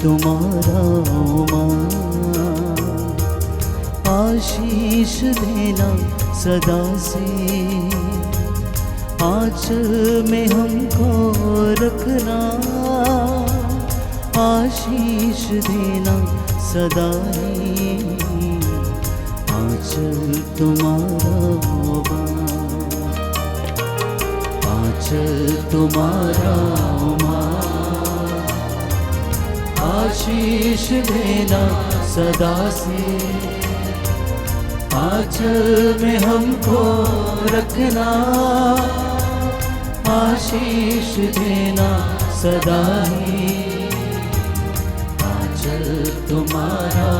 तुम्हारा माँ, आशीष देना सदा से, आंचल में हमको रखना, आशीष देना सदा ही, आंचल तुम्हारा माँ, आंचल तुम्हारा माँ, आशीष देना सदा से, आंचल में हमको रखना, आशीष देना सदा ही, आंचल तुम्हारा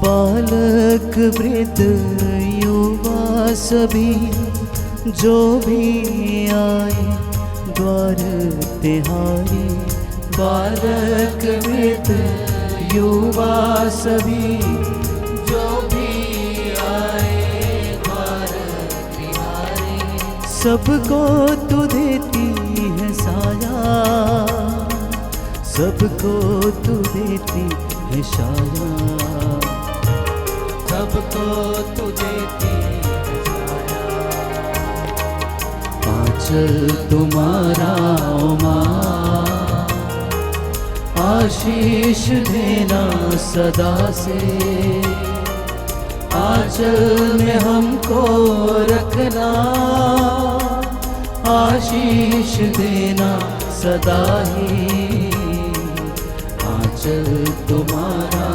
बालक वृद्ध युवा सभी जो भी आए द्वार तिहारी, बालक वृद्ध युवा सभी जो भी आए द्वार तिहारी, सबको तू देती है साया, सबको तू देती है साया, सबको तू देती है साया, आंचल तुम्हारा माँ, आशीष देना सदा से, आंचल में हमको रखना, आशीष देना सदा ही, आंचल तुम्हारा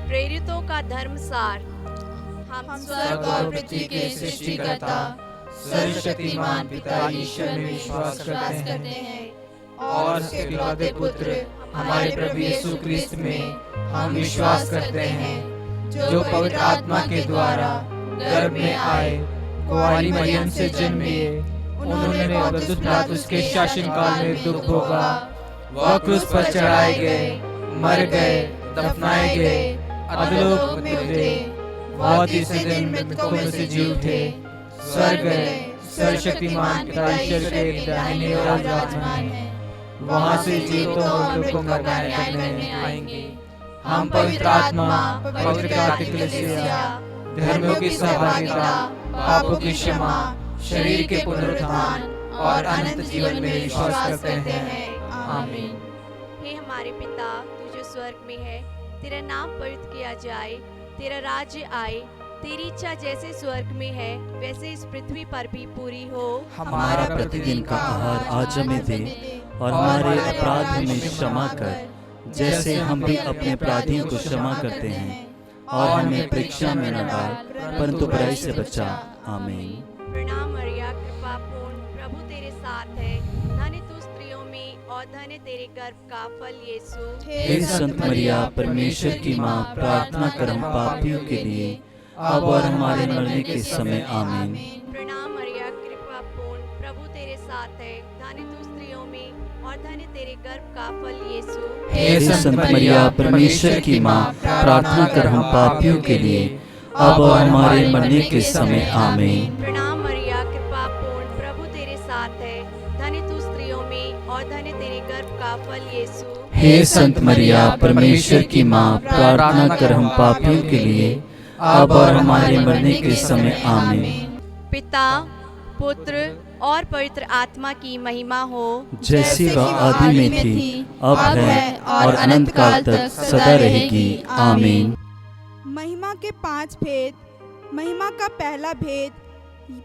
प्रेरितों का धर्मसार। हम स्वर्ग और पृथ्वी के सृष्टिकर्ता सर्वशक्तिमान पिता ईश्वर में विश्वास करते हैं और उसके इकलौते पुत्र हमारे प्रभु यीशु क्रिस्त में हम विश्वास करते हैं, जो पवित्र आत्मा के द्वारा गर्भ में आए, कुंवारी मरियम से जन्मे, उन्होंने पौलुस पिलातुस के शासनकाल में दुख भोगा, वह क्रूस पर चढ़ाए गए, मर गए, दफनाए गए, अधोलोक में उतरे, वह तीसरे दिन मृतकों में से जी उठे, स्वर्ग गए, सर्वशक्तिमान पिता ईश्वर के दाहिने ओर विराजमान हैं, वहां से जीवितों और मृतकों को करने आएंगे। हम पवित्र आत्मा, पवित्र कैथोलिक कलीसिया, धर्मों की सहभागिता, पापों की क्षमा, शरीर के पुनरुत्थान और अनंत जीवन में विश्वास करते हैं। आमीन। हे हमारे पिता, तू जो स्वर्ग में है, तेरा नाम पवित्र किया जाए, तेरा राज्य आए, तेरी इच्छा जैसे स्वर्ग में है वैसे इस पृथ्वी पर भी पूरी हो। हमारा प्रतिदिन का आहार आज हमें दे, और हमारे अपराध हमें क्षमा कर, जैसे हम भी अपने अपराधियों को क्षमा करते हैं, और हमें परीक्षा में न डाल, परंतु बुराई से बचा। आमीन। प्रणाम मरिया, कृपा पूर्ण, प्रभु तेरे साथ है, धन्य तू स्त्रियों में और धन्य तेरे गर्भ का फल यीशु। हे संत मरिया, परमेश्वर की माँ, प्रार्थना कर हम पापियों के लिए, अब और हमारे मरने के समय। आमीन। प्रणाम मरिया, कृपा पूर्ण, प्रभु तेरे साथ है, धन्य तू स्त्रियों में और धन्य तेरे गर्भ का फल यीशु। हे संत मरिया, परमेश्वर की माँ, प्रार्थना कर हम पापियों के लिए, अब और हमारे मरने के समय। आमीन। प्रणाम मरिया, कृपा पूर्ण, प्रभु तेरे साथ है, धन्य तू स्त्रियों में और धन्य तेरे गर्भ का फल यीशु। हे संत मरिया, परमेश्वर की माँ, प्रार्थना कर हम पापियों के लिए, अब और हमारे मरने के समय। आमीन। पिता, पुत्र और पवित्र आत्मा की महिमा हो, जैसी वह आदि में थी, अब है और अनंत काल तक सदा रहेगी। आमीन। महिमा के 5 भेद। महिमा का पहला भेद,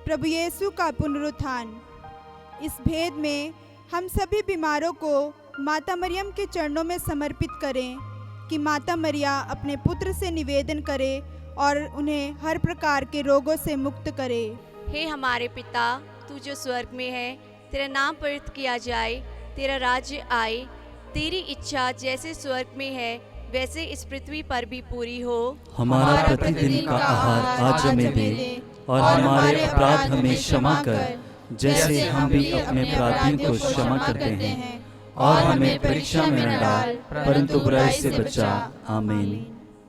प्रभु यीशु का पुनरुत्थान। इस भेद में हम सभी बीमारों को माता मरियम के चरणों में समर्पित करें कि माता मरिया अपने पुत्र से निवेदन करे और उन्हें हर प्रकार के रोगों से मुक्त करे। हे हमारे पिता, तू जो स्वर्ग में है, तेरा नाम पवित्र किया जाए, तेरा राज्य आए, तेरी इच्छा जैसे स्वर्ग में है वैसे इस पृथ्वी पर भी पूरी हो। हमारा प्रतिदिन का आहार आज हमें दे, और हमारे अपराध हमें क्षमा कर, जैसे हम भी अपने अपराधियों को क्षमा करते हैं। और हमें परीक्षा में न डाल, परंतु बुराई से बचा। आमीन।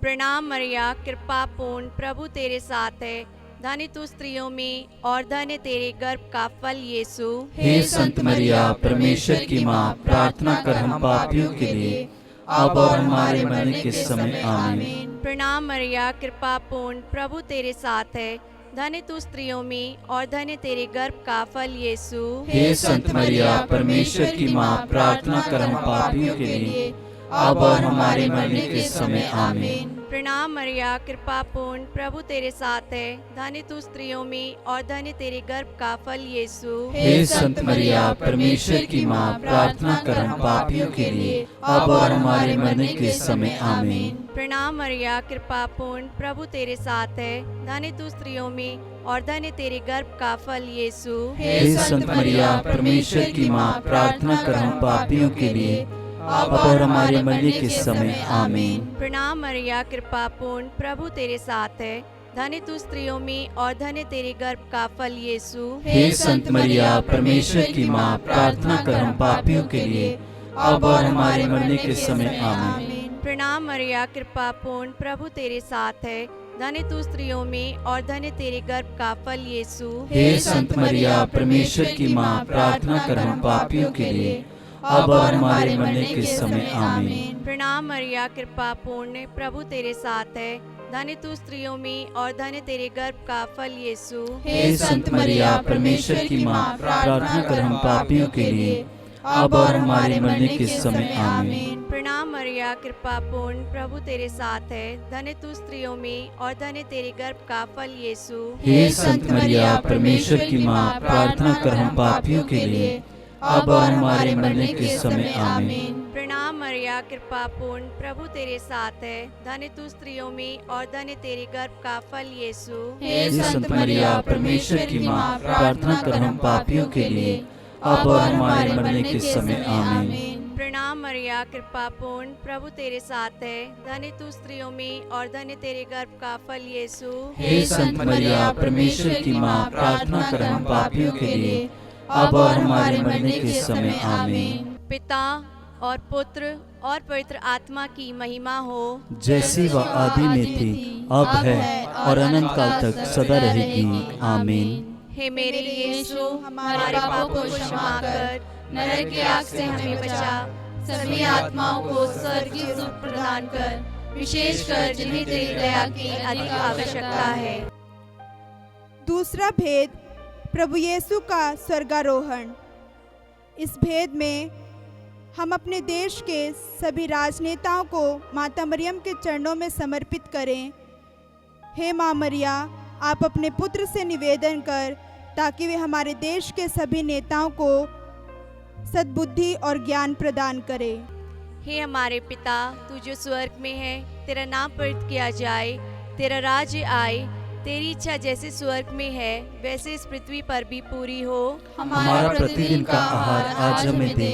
प्रणाम मरिया, कृपा पूर्ण, प्रभु तेरे साथ है, धन्य तू स्त्रियों में और धन्य तेरे गर्भ का फल यीशु। हे संत मरिया, परमेश्वर की माँ, प्रार्थना कर हम पापियों के लिए, अब और हमारे मरने के समय। आमीन। प्रणाम मरिया, कृपा पूर्ण, प्रभु तेरे साथ है, धन्य तू स्त्रियों में और धन्य तेरे गर्भ का फल यीशु। हे संत मरिया, परमेश्वर की माँ, प्रार्थना कर हम पापियों के लिए, अब और हमारे मरने के समय। आमीन। प्रणाम मरिया, कृपा पूर्ण, प्रभु तेरे साथ है, धन्य तू स्त्रियों में और धन्य तेरे गर्भ का फल यीशु। हे संत मरिया, परमेश्वर की माँ, प्रार्थना कर हम पापियों के लिए, अब और हमारे मरने के समय। आमीन। प्रणाम मरिया, कृपा पूर्ण, प्रभु तेरे साथ है, धन्य तू स्त्रियों में और धन्य तेरे गर्भ का फल यीशु। हे संत मरिया, परमेश्वर की माँ, प्रार्थना कर हम पापियों के लिए, अब और हमारे मरने के समय। आमीन। प्रणाम मरिया, कृपा पूर्ण, प्रभु तेरे साथ है, धन्य तू स्त्रियों में और धन्य तेरे गर्भ का फल यीशु। हे संत मरिया, परमेश्वर की माँ, प्रार्थना कर हम पापियों के लिए, अब और हमारे मरने के समय। आमीन। प्रणाम मरिया, कृपा पूर्ण, प्रभु तेरे साथ है, धन्य तू स्त्रियों में और धन्य तेरे गर्भ का फल यीशु। हे संत मरिया, परमेश्वर की माँ, प्रार्थना कर हम पापियों के लिए, अब और हमारे मरने के समय। आमीन। प्रणाम मरिया, कृपा पूर्ण, प्रभु तेरे साथ है, धन्य तू स्त्रियों में और धन्य तेरे गर्भ का फल यीशु। हे संत मरिया, परमेश्वर की माँ, प्रार्थना कर हम पापियों के लिए, अब और हमारे मरने के समय। आमीन। प्रणाम मरिया, कृपा पूर्ण, प्रभु तेरे साथ है, धन्य तू स्त्रियों में और धन्य तेरे गर्भ का फल यीशु। हे संत मरिया, परमेश्वर की माँ, प्रार्थना कर हम पापियों के लिए, अब और हमारे मरने के समय। आमीन। प्रणाम मरिया, कृपा पूर्ण, प्रभु तेरे साथ है, धन्य तू स्त्रियों में और धन्य तेरे गर्भ का फल यीशु। हे संत मरिया, परमेश्वर की माँ, प्रार्थना कर हम पापियों के लिए, अब और हमारे मरने के समय। आमीन। प्रणाम मरिया, कृपा पूर्ण, प्रभु तेरे साथ है, धन्य तू स्त्रियों में और धन्य तेरे गर्भ का फल यीशु। हे संत मरिया, परमेश्वर की माँ, प्रार्थना कर हम पापियों के लिए, अब और हमारे मरने के समय। आमीन। पिता और पुत्र और पवित्र आत्मा की महिमा हो, जैसी वह आदि में थी, अब है और अनंत काल तक सदा रहेगी। आमीन। हे मेरे यीशु, हमारे पापों को क्षमा कर, नरक की आग से हमें बचा, सभी आत्माओं को स्वर्ग की सुख प्रदान कर, विशेषकर जिन्हें तेरी दया की अधिक आवश्यकता है। दूसरा भेद, प्रभु यीशु का स्वर्गारोहण। इस भेद में हम अपने देश के सभी राजनेताओं को माता मरियम के चरणों में समर्पित करें। हे माँ मरिया, आप अपने पुत्र से निवेदन कर ताकि वे हमारे देश के सभी नेताओं को सद्बुद्धि और ज्ञान प्रदान करें। हे हमारे पिता, तू जो स्वर्ग में है, तेरा नाम पवित्र किया जाए, तेरा राज्य आए, तेरी इच्छा जैसे स्वर्ग में है वैसे इस पृथ्वी पर भी पूरी हो। हमारा प्रतिदिन का आहार आज हमें दे,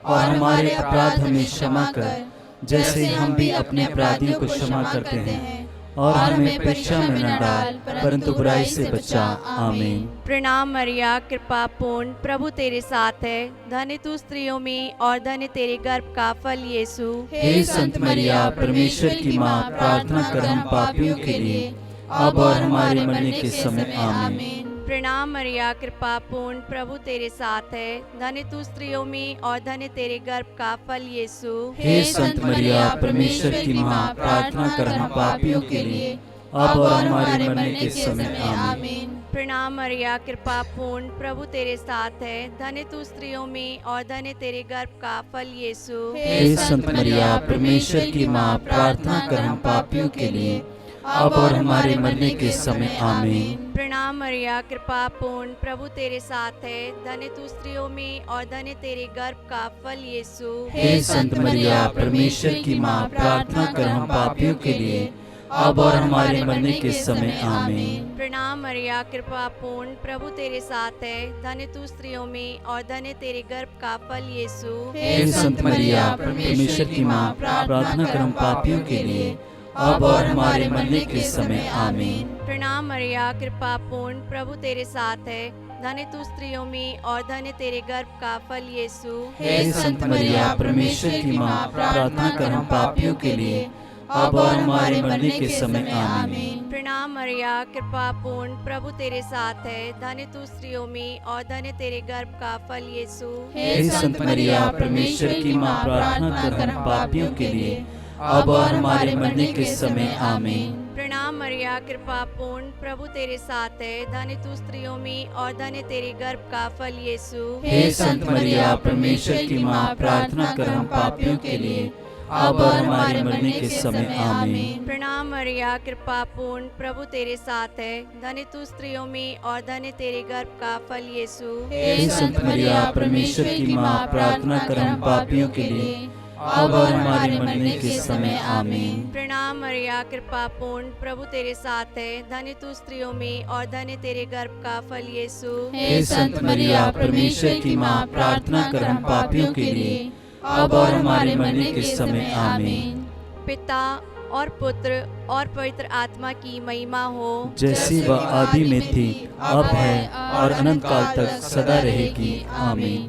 और हमारे अपराध हमें क्षमा कर, जैसे हम भी अपने अपराधियों को क्षमा करते हैं। और हमें परीक्षा में न डाल, परंतु बुराई से बचा। आमीन। प्रणाम मरिया, कृपा पूर्ण, प्रभु तेरे साथ है, धन्य तू स्त्रियों में और धन्य तेरे गर्भ का फल यीशु। हे संत मरिया, परमेश्वर की माँ, प्रार्थना कर हम पापियों के लिए, अब और हमारे मरने के समय। आमीन। प्रणाम मरिया, कृपा पूर्ण, प्रभु तेरे साथ है, धन्य तू स्त्रियों में और धन्य तेरे गर्भ का फल यीशु। हे संत मरिया, परमेश्वर की माँ, प्रार्थना कर हम पापियों के लिए, अब और हमारे मरने के समय। आमीन। प्रणाम मरिया, कृपा पूर्ण, प्रभु तेरे साथ है, धन्य तू स्त्रियों में और धन्य तेरे गर्भ का फल यीशु। हे संत मरिया, परमेश्वर की माँ, प्रार्थना कर हम पापियों के लिए, अब और हमारे मरने के समय। आमीन। प्रणाम मरिया, कृपा पूर्ण, प्रभु तेरे साथ है, धन्य तू स्त्रियों में और धन्य तेरे गर्भ का फल यीशु। हे संत मरिया, परमेश्वर की माँ, प्रार्थना कर हम पापियों के लिए, अब और हमारे मरने के समय आमीन। प्रणाम मरिया, कृपा पूर्ण, प्रभु तेरे साथ है, धन्य तू स्त्रियों में और धन्य तेरे गर्भ का फल यीशु। हे संत मरिया, परमेश्वर की माँ, प्रार्थना कर हम पापियों के लिए, अब और हमारे मरने के समय आमीन। प्रणाम मरिया, कृपा पूर्ण, प्रभु तेरे साथ है, धन्य तू स्त्रियों में और धन्य तेरे गर्भ का फल यीशु। हे संत मरिया, परमेश्वर की माँ, प्रार्थना कर हम पापियों के लिए, अब और हमारे मरने के समय आमीन। प्रणाम मरिया, कृपा पूर्ण, प्रभु तेरे साथ है, धन्य तू स्त्रियों में और धन्य तेरे गर्भ का फल यीशु। हे संत मरिया, परमेश्वर की माँ, प्रार्थना कर हम पापियों के लिए, अब और हमारे मरने के समय आमीन। प्रणाम मरिया, कृपा पूर्ण, प्रभु तेरे साथ है, धन्य तू स्त्रियों में और धन्य तेरे गर्भ का फल यीशु। हे संत मरिया, परमेश्वर की माँ, प्रार्थना कर हम पापियों के लिए, अब और हमारे मरने के समय आमीन। प्रणाम मरिया, कृपा पूर्ण, प्रभु तेरे साथ है, धन्य तू स्त्रियों में और धन्य तेरे गर्भ का फल यीशु। हे संत मरिया, परमेश्वर की माँ, प्रार्थना कर हम पापियों के लिए, अब और हमारे मरने के समय आमीन। प्रणाम मरिया, कृपा पूर्ण, प्रभु तेरे साथ है, धन्य तू स्त्रियों में और धन्य तेरे गर्भ का फल यीशु। हे संत मरिया, परमेश्वर की माँ, प्रार्थना कर हम पापियों के लिए, अब और हमारे मरने के समय आमीन। पिता और पुत्र और पवित्र आत्मा की महिमा हो, जैसी वह आदि में थी, अब है और अनंत काल तक सदा रहेगी आमीन।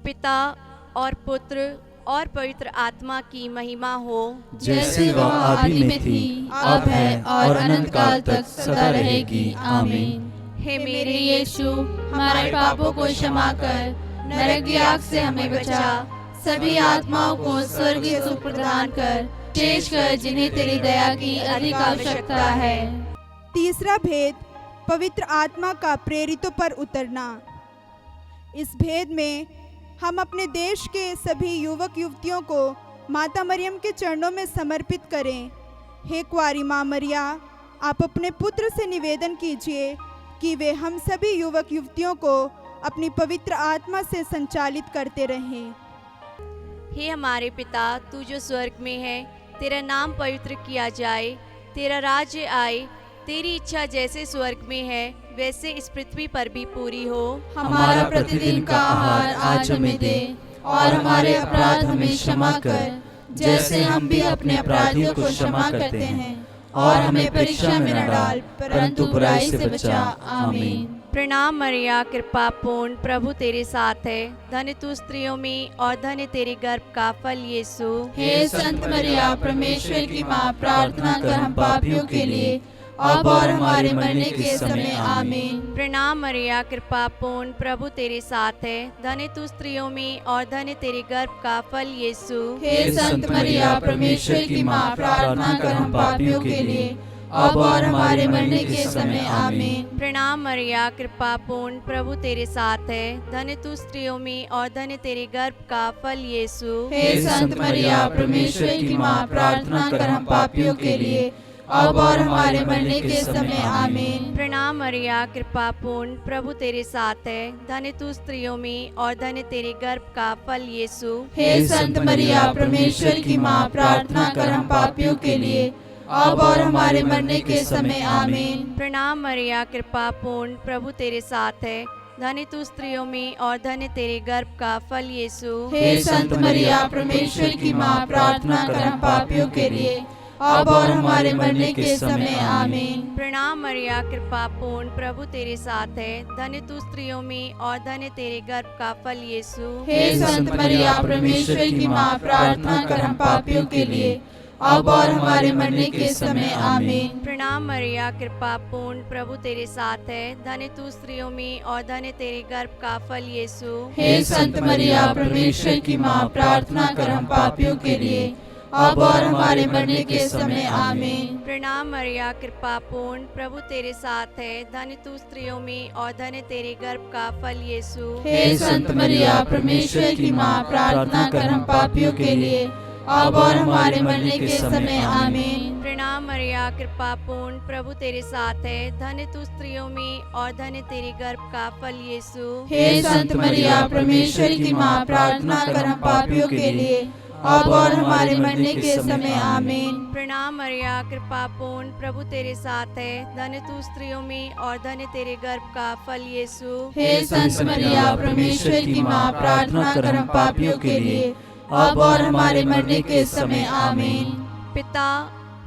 पिता और पुत्र और पवित्र आत्मा की महिमा हो, जैसी वह आदि में थी, अब है और अनंत काल तक सदा रहेगी आमीन। हे मेरे यीशु, हमारे पापों को क्षमा कर, नरक की आग से हमें बचा, सभी आत्माओं को स्वर्गीय सुख प्रदान कर, विशेष कर जिन्हें तेरी दया की अधिक आवश्यकता है। तीसरा भेद, पवित्र आत्मा का प्रेरितों पर उतरना। इस भेद में हम अपने देश के सभी युवक युवतियों को माता मरियम के चरणों में समर्पित करें। हे कुंवारी माँ मरिया, आप अपने पुत्र से निवेदन कीजिए कि वे हम सभी युवक युवतियों को अपनी पवित्र आत्मा से संचालित करते रहें। हे हमारे पिता, तू जो स्वर्ग में है, तेरा नाम पवित्र किया जाए, तेरा राज्य आए, तेरी इच्छा जैसे स्वर्ग में है वैसे इस पृथ्वी पर भी पूरी हो। हमारा प्रतिदिन का आहार आज हमें दे, और हमारे अपराध हमें क्षमा कर, जैसे हम भी अपने अपराधियों को क्षमा करते हैं, और हमें परीक्षा में न डाल, परंतु बुराई से बचा आमीन। प्रणाम मरिया, कृपा पूर्ण, प्रभु तेरे साथ है, धन्य तू स्त्रियों में और धन्य तेरे गर्भ का फल यीशु। हे संत मरिया, परमेश्वर की माँ, प्रार्थना कर हम पापियों के लिए, अब और हमारे मरने के समय आमीन। प्रणाम मरिया, कृपा पूर्ण, प्रभु तेरे साथ है, धन्य तू स्त्रियों में और धन्य तेरे गर्भ का फल यीशु। हे संत मरिया, परमेश्वर की माँ, प्रार्थना कर हम पापियों के लिए, अब और हमारे मरने के समय आमीन। प्रणाम मरिया, कृपा पूर्ण, प्रभु तेरे साथ है, धन्य तू स्त्रियों में और धन्य तेरे गर्भ का फल यीशु। हे संत मरिया, परमेश्वर की माँ, प्रार्थना कर हम पापियों के लिए, अब और हमारे मरने के समय आमीन। प्रणाम मरिया, कृपा पूर्ण, प्रभु तेरे साथ है, धन्य तू स्त्रियों में और धन्य तेरे गर्भ का फल यीशु। हे संत मरिया, परमेश्वर की माँ, प्रार्थना कर हम पापियों के लिए, अब और हमारे मरने के समय आमीन। प्रणाम मरिया, कृपा पूर्ण, प्रभु तेरे साथ है, धन्य तू स्त्रियों में और धन्य तेरे गर्भ का फल यीशु। हे संत मरिया, परमेश्वर की माँ, प्रार्थना कर हम पापियों के लिए, अब और हमारे मरने के समय आमीन। प्रणाम मरिया, कृपा पूर्ण, प्रभु तेरे साथ है, धन्य तू स्त्रियों में और धन्य तेरे गर्भ का फल यीशु। हे संत मरिया, परमेश्वर की माँ, प्रार्थना कर हम पापियों के लिए, अब और हमारे मरने के समय आमीन। प्रणाम मरिया, कृपा पूर्ण, प्रभु तेरे साथ है, धन्य तू स्त्रियों में और धन्य तेरे गर्भ का फल यीशु। हे संत मरिया, परमेश्वर की माँ, प्रार्थना कर हम पापियों के लिए, अब और हमारे मरने के समय आमीन। प्रणाम मरिया, कृपा पूर्ण, प्रभु तेरे साथ है, धन्य तू स्त्रियों में और धन्य तेरे गर्भ का फल यीशु। हे संत मरिया, परमेश्वर की माँ, प्रार्थना कर हम पापियों के लिए, अब और हमारे मरने के समय आमीन। प्रणाम मरिया, कृपा पूर्ण, प्रभु तेरे साथ है, धन्य तू स्त्रियों में और धन्य तेरे गर्भ का फल यीशु। हे संत मरिया, परमेश्वर की माँ, प्रार्थना कर हम पापियों के लिए, अब और हमारे मरने के समय आमीन। प्रणाम मरिया, कृपा पूर्ण, प्रभु तेरे साथ है। धन्य तू स्त्रियों में और धन्य तेरे गर्भ का फल यीशु। हे संत मरिया, परमेश्वर की माँ, प्रार्थना कर हम पापियों के लिए, अब और हमारे मरने के समय आमीन। पिता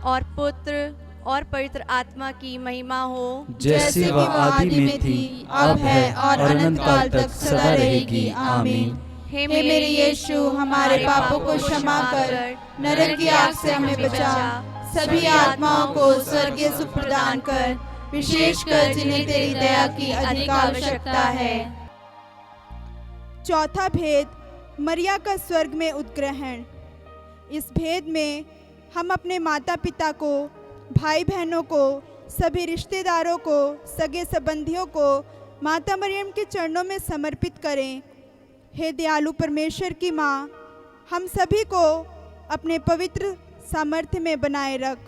और पुत्र और पवित्र आत्मा की महिमा हो, जैसे वह आदि में थी, अब है और अनंत काल तक सदा रहेगी। आमीन। हे मेरे यीशु, हमारे पापों को क्षमा कर, नरक की आग से हमें बचा, सभी आत्माओं को स्वर्गीय सुख प्रदान कर, विशेषकर जिन्हें तेरी दया की अधिक आवश्यकता है। चौथा भेद, मरिया का स्वर्ग में उत्ग्रहण। इस भेद में हम अपने माता पिता को, भाई बहनों को, सभी रिश्तेदारों को, सगे संबंधियों को माता मरियम के चरणों में समर्पित करें। हे दयालु परमेश्वर की माँ, हम सभी को अपने पवित्र सामर्थ्य में बनाए रख।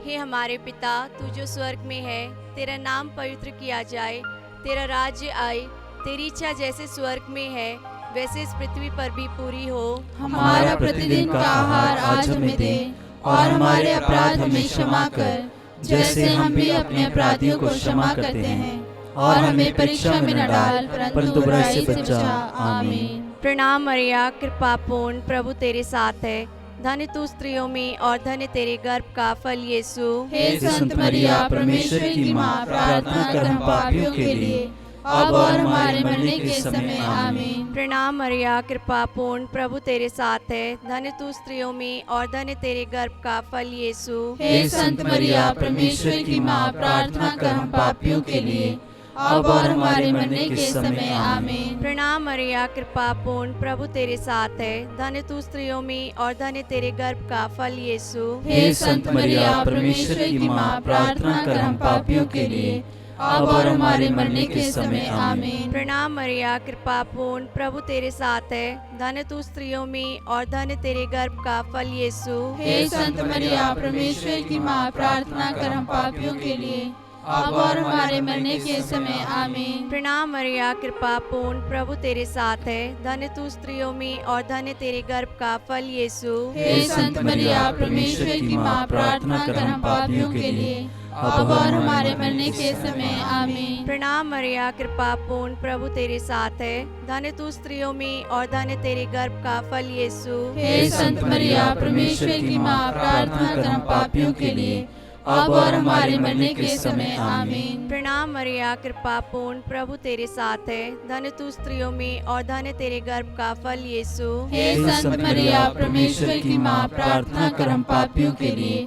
हे हमारे पिता, तू जो स्वर्ग में है, तेरा नाम पवित्र किया जाए, तेरा राज्य आए, तेरी इच्छा जैसे स्वर्ग में है वैसे इस पृथ्वी पर भी पूरी हो। हमारा प्रतिदिन का आहार आज हमें दे, और हमारे अपराध हमें क्षमा कर, जैसे हम भी अपने अपराधियों को क्षमा करते हैं, और हमें परीक्षा में न डाल, परंतु बुराई से बचा। आमीन। प्रणाम मरिया, कृपा पूर्ण, प्रभु तेरे साथ है। धन्य तू स्त्रियों में और धन्य तेरे गर्भ का फल यीशु। हे संत मरिया, परमेश्वर की माँ, प्रार्थना कर हम पापियों के लिए, अब और हमारे मरने के समय आमीन। प्रणाम मरिया, कृपा पूर्ण, प्रभु तेरे साथ है। धन्य तू स्त्रियों में और धन्य तेरे गर्भ का फल यीशु। हे संत मरिया, परमेश्वर की माँ, प्रार्थना कर हम पापियों के लिए, अब और हमारे मरने के समय आमीन। प्रणाम मरिया, कृपा पूर्ण, प्रभु तेरे साथ है। धन्य तू स्त्रियों में और धन्य तेरे गर्भ का फल यीशु। हे संत मरिया, परमेश्वर की माँ, प्रार्थना कर हम पापियों के लिए, अब और हमारे मरने के समय आमीन। प्रणाम मरिया, कृपा पूर्ण, प्रभु तेरे साथ है। धन्य तू स्त्रियों में और धन्य तेरे गर्भ का फल यीशु। हे संत मरिया, परमेश्वर की माँ, प्रार्थना कर हम पापियों के लिए, अब और हमारे मरने के समय आमीन। प्रणाम मरिया, कृपा पूर्ण, प्रभु तेरे साथ है। धन्य तू स्त्रियों में और धन्य तेरे गर्भ का फल यीशु। हे संत मरिया, परमेश्वर की माँ, प्रार्थना कर हम पापियों के लिए, अब और हमारे मरने के समय आमीन। प्रणाम मरिया, कृपा पूर्ण, प्रभु तेरे साथ है। धन्य तू स्त्रियों में और धन्य तेरे गर्भ का फल यीशु। हे संत मरिया, परमेश्वर की माँ, प्रार्थना कर हम पापियों के लिए, अब और हमारे मरने के समय आमीन। प्रणाम मरिया, कृपा पूर्ण, प्रभु तेरे साथ है। धन्य तू स्त्रियों में और धन्य तेरे गर्भ का फल यीशु। हे संत मरिया, परमेश्वर की माँ, प्रार्थना कर हम पापियों के लिए,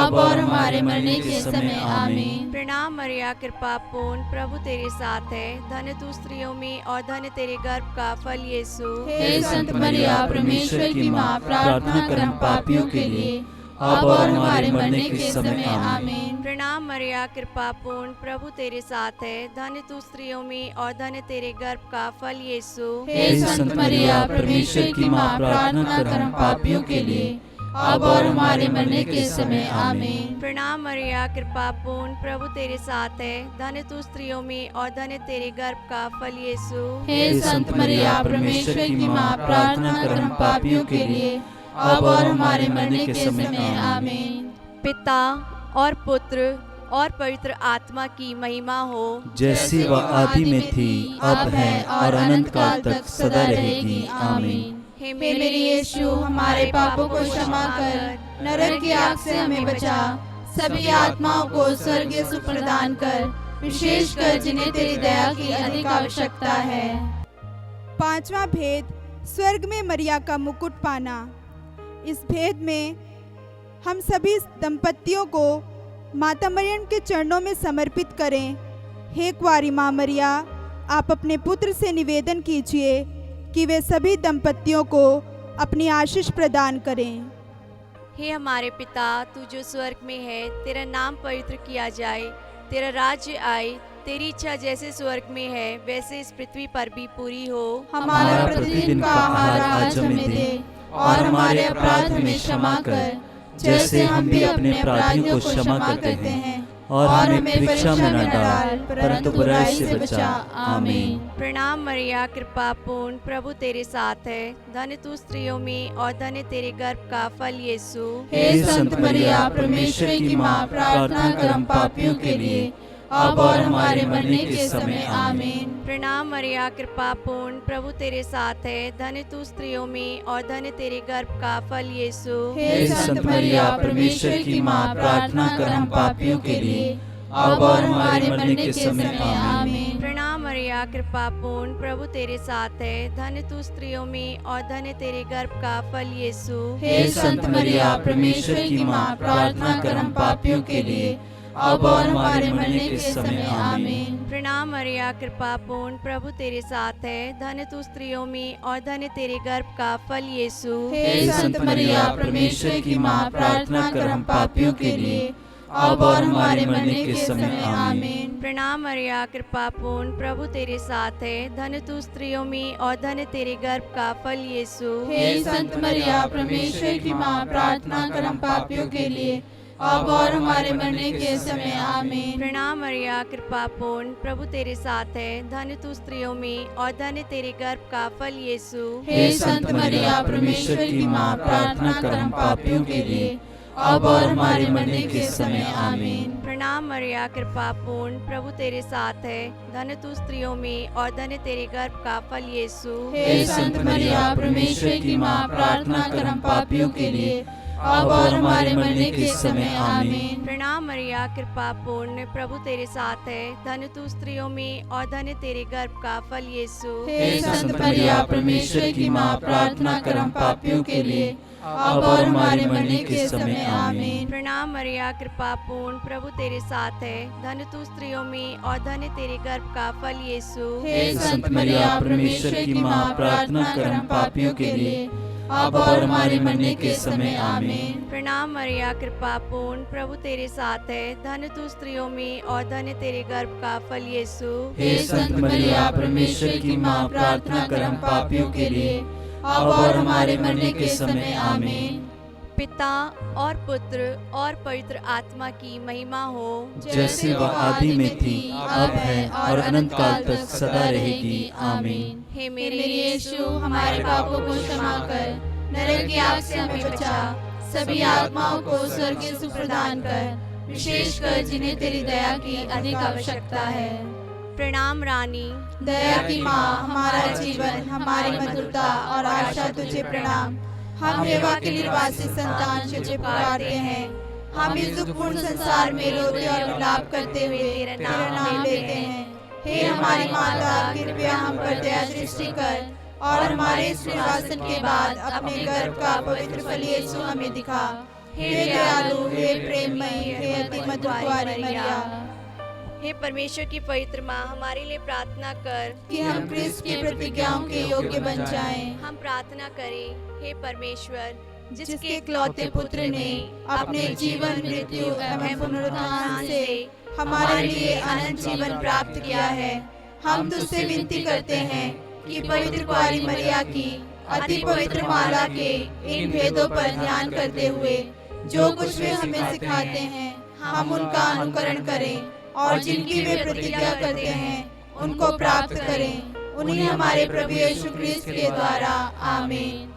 अब और हमारे मरने के समय आमीन। प्रणाम मरिया, कृपा पूर्ण, प्रभु तेरे साथ है। धन्य तू स्त्रियों में और धन्य तेरे गर्भ का फल यीशु। हे संत मरिया, परमेश्वर की माँ, प्रार्थना कर हम पापियों के लिए, अब और हमारे मरने के समय आमीन। प्रणाम मरिया, कृपा पूर्ण, प्रभु तेरे साथ है। धन्य तू स्त्रियों में और धन्य तेरे गर्भ का फल यीशु। हे संत मरिया, परमेश्वर की माँ, प्रार्थना कर हम पापियों के लिए, अब और हमारे मरने के समय आमीन। प्रणाम मरिया, कृपा पूर्ण, प्रभु तेरे साथ है। धन्य तू स्त्रियों में और धन्य तेरे गर्भ का फल यीशु। हे संत मरिया, परमेश्वर की माँ, प्रार्थना कर हम पापियों के लिए, अब और हमारे मरने के समय आमीन। पिता और पुत्र और पवित्र आत्मा की महिमा हो, जैसी वह आदि में थी, अब है और अनंत काल तक सदा रहेगी। आमीन। हे मेरे यीशु, हमारे पापों को क्षमा कर, नरक की आग से हमें बचा, सभी आत्माओं को स्वर्गीय सुख प्रदान कर, विशेषकर जिन्हें तेरी दया की अधिक आवश्यकता है। पांचवा भेद, स्वर्ग में मरिया का मुकुट पाना। इस भेद में हम सभी दंपतियों को माता मरियम के चरणों में समर्पित करें। हे कुंवारी माँ मरिया, आप अपने पुत्र से निवेदन कीजिए कि वे सभी दंपतियों को अपनी आशीष प्रदान करें। हे हमारे पिता, तू जो स्वर्ग में है, तेरा नाम पवित्र किया जाए, तेरा राज्य आए, तेरी इच्छा जैसे स्वर्ग में है वैसे इस पृथ्वी पर भी पूरी हो। हमारा प्रतिदिन का आहार आज हमें दे, और हमारे अपराध हमें क्षमा कर, जैसे हम भी अपने अपराधियों को क्षमा करते हैं, और हमें परीक्षा में न डाल, परंतु बुराई से बचा। आमीन। प्रणाम मरिया, कृपा पूर्ण, प्रभु तेरे साथ है। धन्य तू स्त्रियों में और धन्य तेरे गर्भ का फल यीशु। हे संत मरिया, परमेश्वर की माँ, प्रार्थना कर हम पापियों के लिए, अब और हमारे मरने के समय। आमीन। प्रणाम मरिया, कृपा पूर्ण, प्रभु तेरे साथ है। धन्य तू स्त्रियों में और धन्य तेरे गर्भ का फल यीशु। हे संत मरिया, परमेश्वर की माँ, प्रार्थना कर हम पापियों के लिए, अब और हमारे मरने के समय। आमीन। प्रणाम मरिया, कृपा पूर्ण, प्रभु तेरे साथ है। धन्य तू स्त्रियों में और धन्य तेरे गर्भ का फल यीशु। हे संत मरिया, परमेश्वर की माँ, प्रार्थना कर हम पापियों के लिए, अब और हमारे मरने के समय। आमीन। प्रणाम मरिया, कृपा पूर्ण, प्रभु तेरे साथ है। धन्य तू स्त्रियों में और धन्य तेरे गर्भ का फल यीशु। हे संत मरिया, परमेश्वर की माँ, प्रार्थना कर हम पापियों के लिए, अब और हमारे मरने के समय। आमीन। प्रणाम मरिया, कृपा पूर्ण, प्रभु तेरे साथ है। धन्य तू स्त्रियों में और धन्य तेरे गर्भ का फल यीशु। हे संत मरिया, परमेश्वर की माँ, प्रार्थना कर हम पापियों के लिए, अब और हमारे मरने के समय। आमीन। प्रणाम मरिया, कृपा पूर्ण, प्रभु तेरे साथ है। धन्य तू स्त्रियों में और धन्य तेरे गर्भ का फल यीशु। हे संत मरिया, परमेश्वर की माँ, प्रार्थना कर हम पापियों के लिए, अब और हमारे मरने के समय। आमीन। प्रणाम मरिया, कृपा पूर्ण, प्रभु तेरे साथ है। धन्य तू स्त्रियों में और धन्य तेरे गर्भ का फल यीशु। हे संत मरिया, परमेश्वर की माँ, प्रार्थना कर हम पापियों के लिए, अब और हमारे मरने के समय। आमीन। प्रणाम मरिया, कृपा पूर्ण, प्रभु तेरे साथ है। धन्य तू स्त्रियों में और धन्य तेरे गर्भ का फल यीशु। हे संत मरिया, परमेश्वर की माँ, प्रार्थना कर हम पापियों के लिए, अब और हमारे मरने के समय। आमीन। प्रणाम मरिया, कृपा पूर्ण, प्रभु तेरे साथ है। धन्य तू स्त्रियों में और धन्य तेरे गर्भ का फल यीशु। हे संत मरिया, परमेश्वर की माँ, प्रार्थना कर हम पापियों के लिए, अब और हमारे मरने के समय। आमीन। प्रणाम मरिया, कृपा पूर्ण, प्रभु तेरे साथ है। धन्य तू स्त्रियों में और धन्य तेरे गर्भ का फल यीशु। हे संत मरिया, परमेश्वर की माँ, प्रार्थना कर हम पापियों के लिए, अब और हमारे मरने के समय। आमीन। पिता और पुत्र और पवित्र आत्मा की महिमा हो, जैसे वह आदि में थी, अब है और अनंत काल तक सदा रहेगी। आमीन। हे मेरे यीशु, हमारे पापों को क्षमा कर, नरक की आग से हमें बचा, सभी आत्माओं को स्वर्ग की सुख प्रदान कर, विशेषकर जिन्हें तेरी दया की अधिक आवश्यकता है। प्रणाम रानी, दया की माँ, हमारा जीवन, हमारी मधुरता और आशा तुझे प्रणाम। हम हेवा के निर्वासी संतान तुझे पुकारते हैं। हम इस दुखपूर्ण संसार में रोते और विलाप करते हुए तेरा नाम लेते हैं। हे हमारी माता, कृपया हम पर दया दृष्टि कर और हमारे इस निर्वासन के बाद अपने गर्भ का पवित्र फल यीशु हमें दिखा। हे दयालु, हे प्रेममयी, हे अति मधुर कुंवारी मरिया, हे परमेश्वर की पवित्र माँ, हमारे लिए प्रार्थना कर कि हम क्रिस्त की प्रतिज्ञाओं के योग्य बन जाएं। हम प्रार्थना करें। हे परमेश्वर, जिसके इकलौते पुत्र ने अपने जीवन, मृत्यु एवं पुनरुत्थान से हमारे लिए अनंत जीवन प्राप्त किया है, हम तुझसे विनती करते हैं कि पवित्र कुंवारी मरिया की अति पवित्र माला के इन भेदों पर ध्यान करते हुए जो कुछ वे हमें सिखाते हैं, हम उनका अनुकरण करें और जिनकी वे प्रतिज्ञा करते हैं उनको प्राप्त करें। उन्हें हमारे प्रभु यीशु क्रिस्त के द्वारा। आमीन।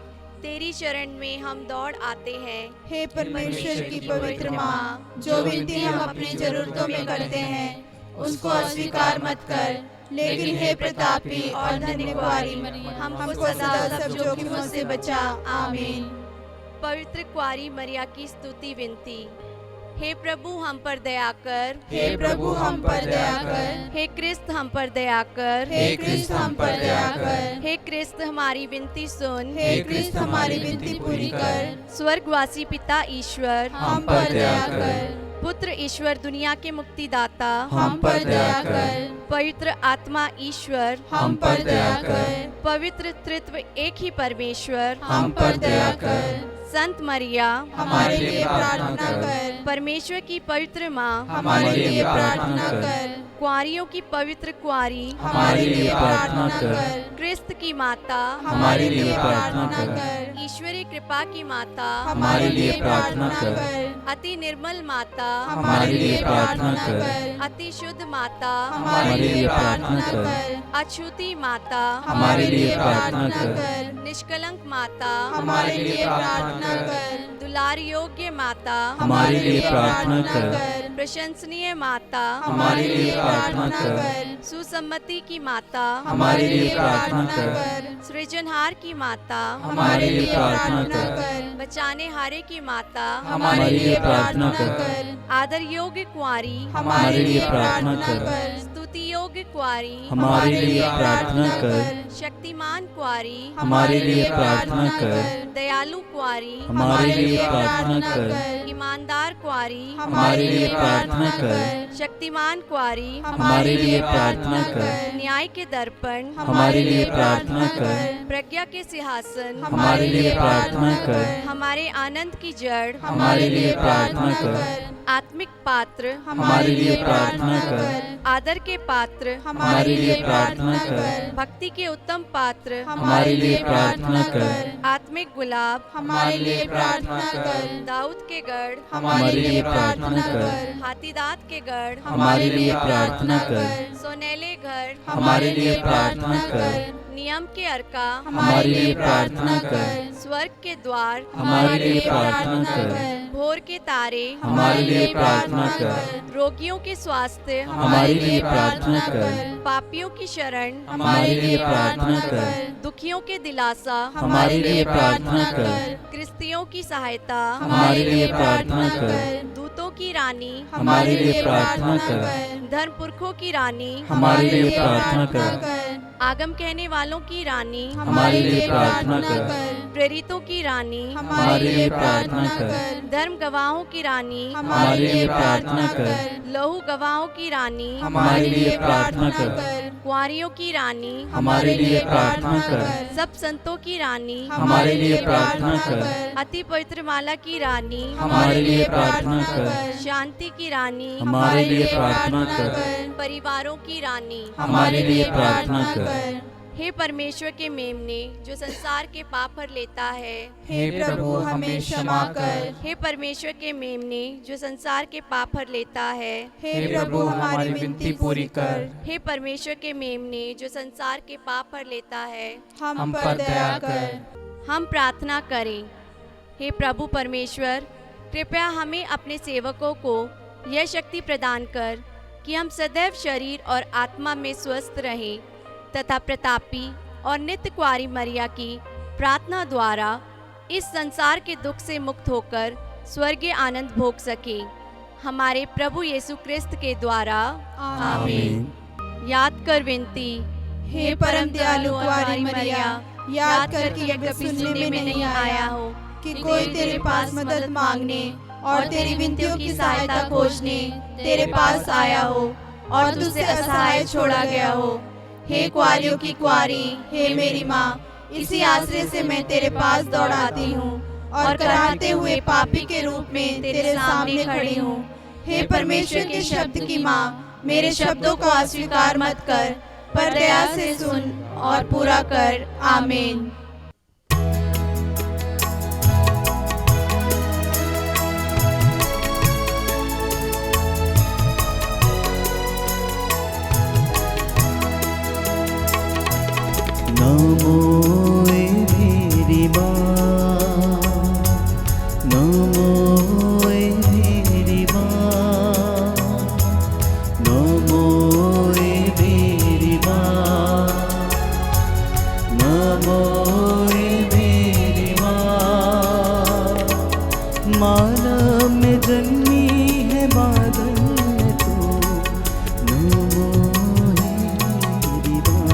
तेरी शरण में हम दौड़ आते हैं। हे परमेश्वर की पवित्र माँ, जो विनती हम अपनी जरूरतों में करते हैं उसको अस्वीकार मत कर, लेकिन हे प्रतापी और धन्य कुंवारी मरिया, हमको सदा सब जोखिमों से बचा। आमीन। पवित्र कुंवारी मरिया की स्तुति विनती। हे प्रभु हम पर दया कर, हे प्रभु हम पर दया कर, हे क्रिस्त हम पर दया कर, हे क्रिस्त हम पर दया कर, हे क्रिस्त हमारी विनती सुन, हे क्रिस्त हमारी विनती पूरी कर। स्वर्गवासी पिता ईश्वर हम पर दया कर, पुत्र ईश्वर दुनिया के मुक्तिदाता हम पर दया कर, पवित्र आत्मा ईश्वर हम पर दया कर, पवित्र त्रित्व एक ही परमेश्वर हम पर दया कर, संत मरिया हमारे लिए प्रार्थना कर। परमेश्वर की पवित्र माँ हमारे लिए प्रार्थना कर। कुंवारियों की पवित्र कुंवारी हमारे लिए प्रार्थना कर। क्रिस्त की माता हमारे लिए प्रार्थना कर। ईश्वरीय कृपा की माता हमारे लिए प्रार्थना कर। अति निर्मल माता हमारे लिए प्रार्थना कर। अति शुद्ध माता हमारे लिए प्रार्थना कर। अछूती माता हमारे लिए प्रार्थना कर। निष्कलंक माता हमारे लिए प्रार्थना कर। दुलार योग्य माता हमारे लिए प्रार्थना कर। प्रशंसनीय माता हमारे लिए प्रार्थना कर। सुसम्मति की माता हमारे लिए प्रार्थना कर। सृजनहार की माता हमारे लिए प्रार्थना कर। बचाने हारे की माता हमारे लिए प्रार्थना कर। आदर योग्य कुंवारी हमारे लिए प्रार्थना कर। स्तुति योग्य कुंवारी हमारे लिए प्रार्थना कर। शक्तिमान कुंवारी हमारे लिए प्रार्थना कर। दयालु कुंवारी हमारे लिए प्रार्थना कर। ईमानदार कुंवारी हमारे लिए प्रार्थना कर। शक्तिमान कुंवारी हमारे लिए प्रार्थना कर। न्याय के दर्पण हमारे लिए प्रार्थना कर। प्रज्ञा के सिंहासन हमारे लिए प्रार्थना कर। हमारे आनंद की जड़ हमारे लिए प्रार्थना कर। आत्मिक पात्र हमारे लिए प्रार्थना कर। आदर के पात्र हमारे लिए प्रार्थना कर। भक्ति के उत्तम पात्र हमारे लिए प्रार्थना कर। आत्मिक गुलाब हमारे लिए प्रार्थना कर। दाऊद के गढ़ हमारे लिए प्रार्थना कर। हाथीदांत के गढ़ हमारे लिए प्रार्थना कर। सोनेले घर हमारे लिए प्रार्थना कर। नियम के अर्का हमारे लिए प्रार्थना कर। स्वर्ग के द्वार हमारे लिए प्रार्थना कर। भोर के तारे हमारे लिए प्रार्थना कर। रोगियों के स्वास्थ्य हमारे लिए प्रार्थना कर। पापियों की शरण हमारे लिए प्रार्थना कर। दुखियों के दिलासा हमारे लिए प्रार्थना कर। क्रिस्तियों की सहायता हमारे लिए प्रार्थना कर। दूतों की रानी हमारे लिए प्रार्थना कर। धर्म पुरखों की रानी हमारे लिए प्रार्थना कर। आगम कहने वालों की रानी हमारे लिए प्रार्थना कर। प्रेरितों की रानी हमारे लिए प्रार्थना कर। धर्म गवाहों की रानी हमारे लिए प्रार्थना कर। लहू गवाहों की रानी हमारे लिए प्रार्थना कर। कुंवारियों की रानी हमारे लिए प्रार्थना कर। सब संतों की रानी हमारे लिए प्रार्थना कर। अति पवित्र माला की रानी हमारे लिए प्रार्थना कर। शांति की रानी हमारे लिए प्रार्थना कर। परिवारों की रानी हमारे लिए प्रार्थना कर। हे परमेश्वर के मेमने जो संसार के पाप हर लेता है, हे प्रभु हमें क्षमा कर। हे परमेश्वर के मेमने जो संसार के पाप हर लेता है, हे प्रभु हमारी विनती पूरी कर। हे परमेश्वर के मेमने जो संसार के पाप हर लेता है, हम पर दया कर। हम प्रार्थना करें। हे प्रभु परमेश्वर, कृपया हमें अपने सेवकों को यह शक्ति प्रदान कर कि हम सदैव शरीर और आत्मा में स्वस्थ रहें तथा प्रतापी और नित्य कुंवारी मरिया की प्रार्थना द्वारा इस संसार के दुख से मुक्त होकर स्वर्गीय आनंद भोग सके। हमारे प्रभु यीशु क्रिस्त के द्वारा आमीन। याद कर विनती। हे परम दयालु कुंवारी मरिया, याद कर कि यह कभी सुनने में नहीं आया हो कि कोई तेरे पास मदद मांगने और तेरी विनतियों की सहायता खोजने तेरे पास आया हो और तुझसे असहाय छोड़ा गया हो। हे कुंवारियों की कुंवारी, हे मेरी माँ, इसी आश्रय से मैं तेरे पास दौड़ाती हूँ और कराहते हुए पापी के रूप में तेरे सामने खड़ी हूँ। हे परमेश्वर के शब्द की माँ, मेरे शब्दों को अस्वीकार मत कर, पर दया से सुन और पूरा कर। आमीन। नमो मेरी माँ, नमो मेरी माँ, नमो मेरी माँ, नमो मेरी माँ। मानव में जन्मी है बादल में तू, नमो मेरी माँ,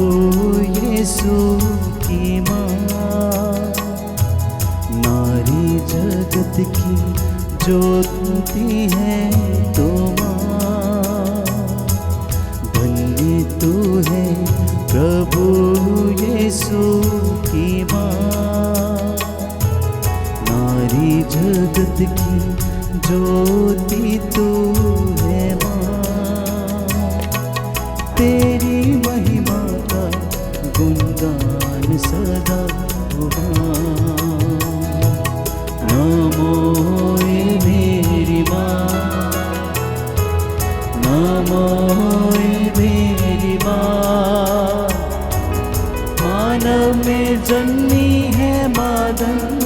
यीशु की माँ, नारी जगत की ज्योति है तो माँ, धन्य तू है प्रभु यीशु की माँ, नारी जगत की ज्योति तू है माँ, तेरी महिमा का गुणगान सदा होगा। नमो मेरी माँ, नमो मेरी माँ, मानव में जन्मी है माँ धन्य